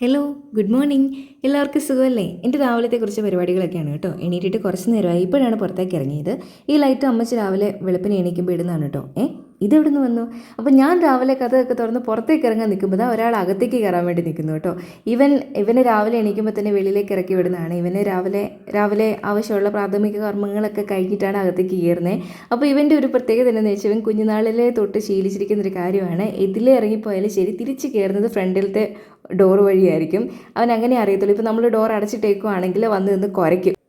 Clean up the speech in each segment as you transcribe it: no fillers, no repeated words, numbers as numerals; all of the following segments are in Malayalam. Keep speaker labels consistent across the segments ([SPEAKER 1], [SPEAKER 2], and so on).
[SPEAKER 1] Hello, good morning. എല്ലാവർക്കും സുഖമല്ലേ? എൻ്റെ രാവിലത്തെ കുറച്ച് പരിപാടികളൊക്കെയാണ് കേട്ടോ. എണീറ്റിട്ട് കുറച്ച് നേരമായി, ഇപ്പോഴാണ് പുറത്തേക്ക് ഇറങ്ങിയത്. ഈ ലൈറ്റ് അമ്മച്ചി രാവിലെ വെളുപ്പിന് എണീക്കുമ്പോൾ ഇടുന്നതാണ് കേട്ടോ. ഇതെവിടെ നിന്ന് വന്നു? അപ്പോൾ ഞാൻ രാവിലെ കഥയൊക്കെ തുറന്ന് പുറത്തേക്ക് ഇറങ്ങാൻ നിൽക്കുമ്പോൾ ഒരാൾ അകത്തേക്ക് കയറാൻ വേണ്ടി നിൽക്കുന്നു കേട്ടോ. ഇവന് രാവിലെ എണീക്കുമ്പോൾ തന്നെ വെളിയിലേക്ക് ഇറക്കി വിടുന്നതാണ്. ഇവന് രാവിലെ ആവശ്യമുള്ള പ്രാഥമിക കർമ്മങ്ങളൊക്കെ കഴിഞ്ഞിട്ടാണ് അകത്തേക്ക് കയറുന്നത്. അപ്പോൾ ഇവൻ്റെ ഒരു പ്രത്യേകത എന്താണെന്ന് വെച്ചാൽ, ഇവൻ കുഞ്ഞുനാളിലെ തൊട്ട് ശീലിച്ചിരിക്കുന്നൊരു കാര്യമാണ്. ഇതിലേ ഇറങ്ങിപ്പോയാലും ശരി, തിരിച്ച് കയറുന്നത് ഫ്രണ്ടിലത്തെ ഡോർ വഴിയായിരിക്കും. അവൻ അങ്ങനെ അറിയത്തുള്ളൂ. ഇപ്പോൾ നമ്മൾ ഡോർ അടച്ചിട്ടേക്കുവാണെങ്കിൽ വന്ന് നിന്ന്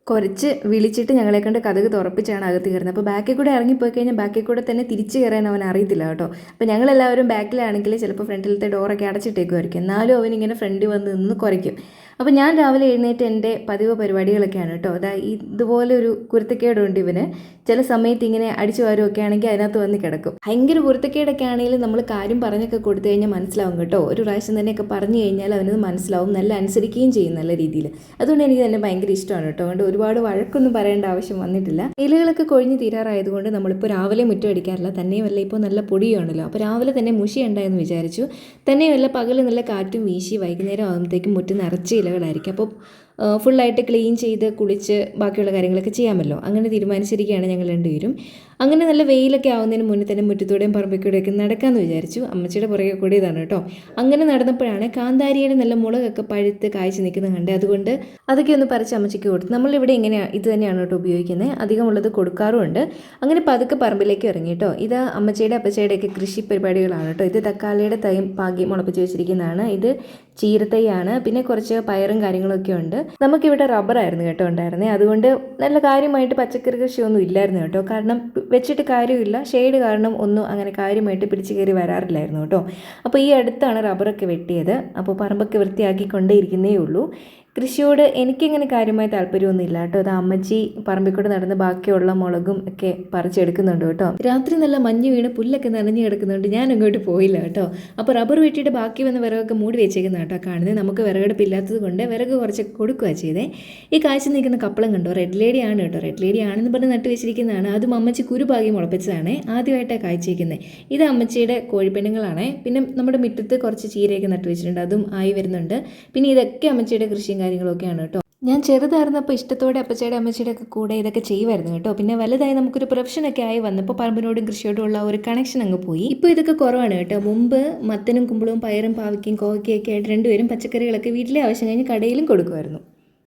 [SPEAKER 1] കുറച്ച് വിളിച്ചിട്ട് ഞങ്ങളെ കണ്ട് കതക് തുറപ്പിച്ചാണ് അകത്ത് കയറുന്നത്. അപ്പോൾ ബാക്കിൽ കൂടെ ഇറങ്ങിപ്പോയി കഴിഞ്ഞാൽ ബാക്കിൽ കൂടെ തന്നെ തിരിച്ച് കയറാൻ അവൻ അറിയത്തില്ല കേട്ടോ. അപ്പോൾ ഞങ്ങളെല്ലാവരും ബാക്കിലാണെങ്കിൽ ചിലപ്പോൾ ഫ്രണ്ടിലത്തെ ഡോറൊക്കെ അടച്ചിട്ടേക്കുമായിരിക്കും. എന്നാലും അവനിങ്ങനെ ഫ്രണ്ടിൽ വന്ന് നിന്ന് കുറയ്ക്കും. അപ്പോൾ ഞാൻ രാവിലെ എഴുന്നേറ്റ് എൻ്റെ പതിവ് പരിപാടികളൊക്കെയാണ് കേട്ടോ. ഇതുപോലെ ഒരു കുരുത്തക്കേടുണ്ട് ഇവന്. ചില സമയത്ത് ഇങ്ങനെ അടിച്ചു വാരുമൊക്കെ ആണെങ്കിൽ അതിനകത്ത് വന്ന് കിടക്കും. ഭയങ്കര കുരുത്തക്കേടൊക്കെ ആണെങ്കിലും നമ്മൾ കാര്യം പറഞ്ഞൊക്കെ കൊടുത്തു കഴിഞ്ഞാൽ മനസ്സിലാവും കേട്ടോ. ഒരു പ്രാവശ്യം തന്നെയൊക്കെ പറഞ്ഞു കഴിഞ്ഞാൽ അവനത് മനസ്സിലാവും, നല്ല അനുസരിക്കുകയും ചെയ്യും നല്ല രീതിയിൽ. അതുകൊണ്ട് എനിക്ക് തന്നെ ഭയങ്കര ഇഷ്ടമാണ് കേട്ടോ. അതുകൊണ്ട് ഒരുപാട് വഴക്കൊന്നും പറയേണ്ട ആവശ്യം വന്നിട്ടില്ല. ഇലകളൊക്കെ കൊഴിഞ്ഞ് തീരാറായതുകൊണ്ട് നമ്മളിപ്പോൾ രാവിലെ മുറ്റം അടിക്കാറില്ല. തന്നെയുമല്ല ഇപ്പോൾ നല്ല പൊടിയുണ്ടല്ലോ. അപ്പോൾ രാവിലെ തന്നെ മുഷി ഉണ്ടായെന്ന് വിചാരിച്ചു. തന്നെയുമല്ല പകൽ നല്ല കാറ്റും വീശി വൈകുന്നേരം ആകുമ്പോഴത്തേക്കും മുറ്റം നിറച്ച് ഇലകളായിരിക്കും. അപ്പോൾ ഫുള്ളായിട്ട് ക്ലീൻ ചെയ്ത് കുളിച്ച് ബാക്കിയുള്ള കാര്യങ്ങളൊക്കെ ചെയ്യാമല്ലോ. അങ്ങനെ തീരുമാനിച്ചിരിക്കുകയാണ് ഞങ്ങൾ രണ്ടുപേരും. അങ്ങനെ നല്ല വെയിലൊക്കെ ആവുന്നതിന് മുന്നേ തന്നെ മുറ്റത്തൂടെയും പറമ്പിക്കൂടെയൊക്കെ നടക്കാമെന്ന് വിചാരിച്ചു. അമ്മച്ചിയുടെ പുറകെ കൂടെ ഇതാണ് കേട്ടോ. അങ്ങനെ നടന്നപ്പോഴാണ് കാന്താരിയുടെ നല്ല മുളകൊക്കെ പഴുത്ത് കായ്ച്ച് നിൽക്കുന്നത് കണ്ട്. അതുകൊണ്ട് അതൊക്കെ ഒന്ന് പറിച്ച് അമ്മച്ചിക്ക് കൊടുത്തു. നമ്മളിവിടെ ഇങ്ങനെയാണ്, ഇത് തന്നെയാണ് കേട്ടോ ഉപയോഗിക്കുന്നത്. അധികമുള്ളത് കൊടുക്കാറുമുണ്ട്. അങ്ങനെ പതുക്കെ പറമ്പിലേക്ക് ഇറങ്ങി കേട്ടോ. ഇത് അമ്മച്ചിയുടെ അപ്പച്ചയുടെയൊക്കെ കൃഷി പരിപാടികളാണ് കേട്ടോ. ഇത് തക്കാളിയുടെ തൈ പാകി മുളപ്പിച്ച് വെച്ചിരിക്കുന്നതാണ്. ഇത് ചീരത്തൈയാണ്. പിന്നെ കുറച്ച് പയറും കാര്യങ്ങളൊക്കെ ഉണ്ട്. നമുക്കിവിടെ റബ്ബറായിരുന്നു കേട്ടോ ഉണ്ടായിരുന്നത്. അതുകൊണ്ട് നല്ല കാര്യമായിട്ട് പച്ചക്കറി കൃഷിയൊന്നും ഇല്ലായിരുന്നു കേട്ടോ. കാരണം വെച്ചിട്ട് കാര്യമില്ല, ഷെയ്ഡ് കാരണം ഒന്നും അങ്ങനെ കാര്യമായിട്ട് പിടിച്ചു കയറി വരാറില്ലായിരുന്നു കേട്ടോ. അപ്പോൾ ഈ അടുത്താണ് റബ്ബറൊക്കെ വെട്ടിയത്. അപ്പോൾ പറമ്പൊക്കെ വൃത്തിയാക്കിക്കൊണ്ടേ ഇരിക്കുന്നേ ഉള്ളൂ. കൃഷിയോട് എനിക്കിങ്ങനെ കാര്യമായ താല്പര്യമൊന്നും ഇല്ല കേട്ടോ. അത് അമ്മച്ചി പറമ്പിൽ കൂടെ നടന്ന് ബാക്കിയുള്ള മുളകും ഒക്കെ പറിച്ചെടുക്കുന്നുണ്ട് കേട്ടോ. രാത്രി നല്ല മഞ്ഞ് വീണ് പുല്ലൊക്കെ നനഞ്ഞു കിടക്കുന്നുണ്ട്. ഞാൻ അങ്ങോട്ട് പോയില്ല കേട്ടോ. അപ്പോൾ റബ്ബർ വെട്ടിയിട്ട് ബാക്കി വന്ന വിറകൊക്കെ മൂടി വെച്ചേക്കുന്ന കേട്ടോ കാണുന്നത്. നമുക്ക് വിറകടുപ്പില്ലാത്തത് കൊണ്ട് വിറക് കുറച്ചൊക്കെ കൊടുക്കുകയാണ് ചെയ്തേ. ഈ കാഴ്ച നിൽക്കുന്ന കപ്പളം കണ്ടോ, റെഡ് ലേഡി ആണ് കേട്ടോ. റെഡ് ലേഡി ആണെന്ന് പറഞ്ഞ് നട്ട് വെച്ചിരിക്കുന്നതാണ്. അതും അമ്മച്ചി കുരുപാകി മുളപ്പിച്ചതാണ്. ആദ്യമായിട്ടാണ് കാഴ്ചയ്ക്കുന്നത്. ഇത് അമ്മച്ചിയുടെ കോഴിപ്പെണ്ണുങ്ങളാണ്. പിന്നെ നമ്മുടെ മുറ്റത്ത് കുറച്ച് ചീരയൊക്കെ നട്ട് വെച്ചിട്ടുണ്ട്, അതും ആയി വരുന്നുണ്ട്. പിന്നെ ഇതൊക്കെ അമ്മച്ചിയുടെ കൃഷിയും കാര്യങ്ങളൊക്കെയാണ് കേട്ടോ. ഞാൻ ചെറുതായിരുന്നപ്പോൾ ഇഷ്ടത്തോടെ അപ്പച്ചയുടെ അമ്മച്ചിയുടെ ഒക്കെ കൂടെ ഇതൊക്കെ ചെയ്യുമായിരുന്നു കേട്ടോ. പിന്നെ വലുതായി നമുക്കൊരു പ്രൊഫഷനൊക്കെ ആയി വന്നപ്പോൾ പറമ്പിനോടും കൃഷിയോടും ഉള്ള ഒരു കണക്ഷൻ അങ്ങ് പോയി. ഇപ്പോൾ ഇതൊക്കെ കുറവാണ് കേട്ടോ. മുമ്പ് മത്തനും കുമ്പളവും പയറും പാവയ്ക്കും കോവയ്ക്കൊക്കെ ആയിട്ട് രണ്ടുപേരും പച്ചക്കറികളൊക്കെ വീട്ടിലെ ആവശ്യം കഴിഞ്ഞ് കടയിലും കൊടുക്കുമായിരുന്നു.